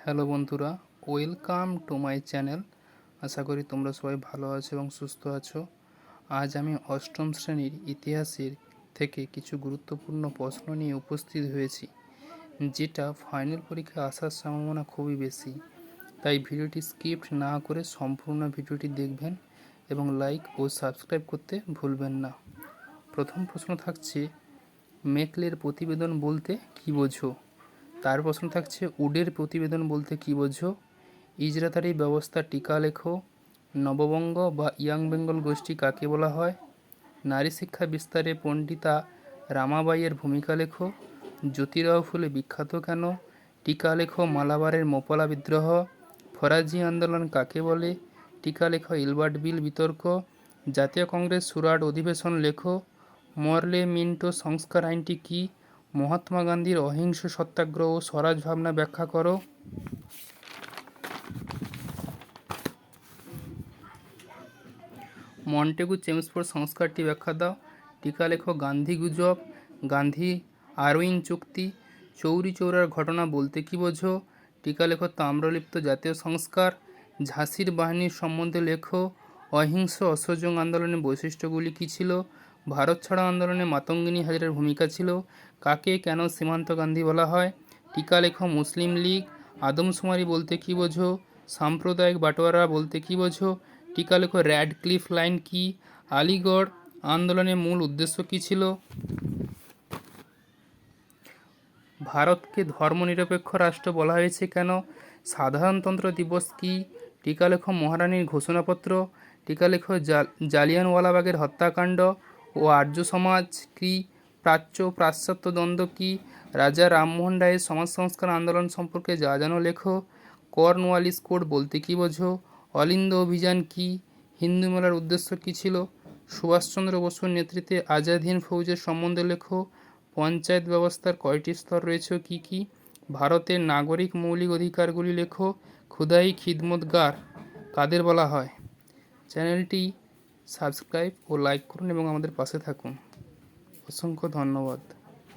Hello বন্ধুরা, welcome to my channel. আশা করি তোমরা সবাই ভালো আছো এবং সুস্থ আছো। আজ আমি অষ্টম শ্রেণীর ইতিহাসের থেকে কিছু গুরুত্বপূর্ণ প্রশ্ন নিয়ে উপস্থিত হয়েছি, যেটা ফাইনাল পরীক্ষায় আসার সম্ভাবনা খুবই বেশি। তাই ভিডিওটি স্কিপ না করে সম্পূর্ণ ভিডিওটি দেখবেন এবং লাইক ও সাবস্ক্রাইব করতে ভুলবেন না। প্রথম প্রশ্ন থাকছে, মেকলের প্রতিবেদন বলতে কী বোঝো? তার প্রশ্ন থাকছে, উডের প্রতিবেদন বলতে কী বোঝো? ইজরাতারি ব্যবস্থা টিকা লেখো। নববঙ্গ বা ইয়াং বেঙ্গল গোষ্ঠী কাকে বলা হয়? নারী শিক্ষা বিস্তারে পণ্ডিতা রামাবাইয়ের ভূমিকা লেখো। জ্যোতিরাও ফুলে বিখ্যাত কেন? টিকা লেখো মালাবারের মোপলা বিদ্রোহ। ফরাজি আন্দোলন কাকে বলে? টিকা লেখো এলবার্ট বিল বিতর্ক। জাতীয় কংগ্রেস সুরাট অধিবেশন লেখো। মরলে মিন্টো সংস্কার আইনটি কী? মহাত্মা গান্ধীর অহিংস সত্যাগ্রহ ও স্বরাজ ভাবনা ব্যাখ্যা করো। মন্টেগু চেমসফোর্ড সংস্কারটি ব্যাখ্যা দাও। টিকা লেখো গান্ধী গুজব। গান্ধী আরউইন চুক্তি। চৌরি চৌরার ঘটনা বলতে কী বোঝো? টিকা লেখো তাম্রলিপ্ত জাতীয় সংস্কার। ঝাঁসির বাহিনীর সম্বন্ধে লেখো। অহিংস অসহযোগ আন্দোলনের বৈশিষ্ট্যগুলি কী ছিল? ভারত ছাড়ো আন্দোলনে মাতঙ্গিনী হাজরার ভূমিকা ছিল। কাকে কেন সীমান্ত গান্ধী বলা হয়? টিকা লেখো মুসলিম লীগ। আদমশুমারি বলতে কী বোঝো? সাম্প্রদায়িক বাটোয়ারা বলতে কী বোঝো? টিকা লেখো র্যাডক্লিফ লাইন কি? আলিগড় আন্দোলনের মূল উদ্দেশ্য কী ছিল? ভারতকে ধর্মনিরপেক্ষ রাষ্ট্র বলা হয়েছে কেন? সাধারণতন্ত্র দিবস কি? টিকা লেখো মহারানীর ঘোষণাপত্র। টিকা লেখো জালিয়ানওয়ালাবাগের হত্যাকাণ্ড ও আর্য সমাজ কি? প্রাচ্য পাশ্চাত্য দ্বন্দ্ব কি? রাজা রামমোহন রায়ের সমাজ সংস্কার আন্দোলন সম্পর্কে যা জানো লেখো। কর্নওয়ালিস কোড বলতে কী বোঝো? অলিন্দ অভিযান কি? হিন্দু মেলার উদ্দেশ্য কী ছিল? সুভাষচন্দ্র বসুর নেতৃত্বে আজাদ হিন্দ ফৌজের সম্বন্ধে লেখো। পঞ্চায়েত ব্যবস্থার কয়টি স্তর রয়েছে কী কী? ভারতের নাগরিক মৌলিক অধিকারগুলি লেখো। খুদাই খিদমতগার কাদের বলা হয়? চ্যানেলটি সাবস্ক্রাইব ও লাইক করুন এবং আমাদের পাশে থাকুন। অসংখ্য ধন্যবাদ।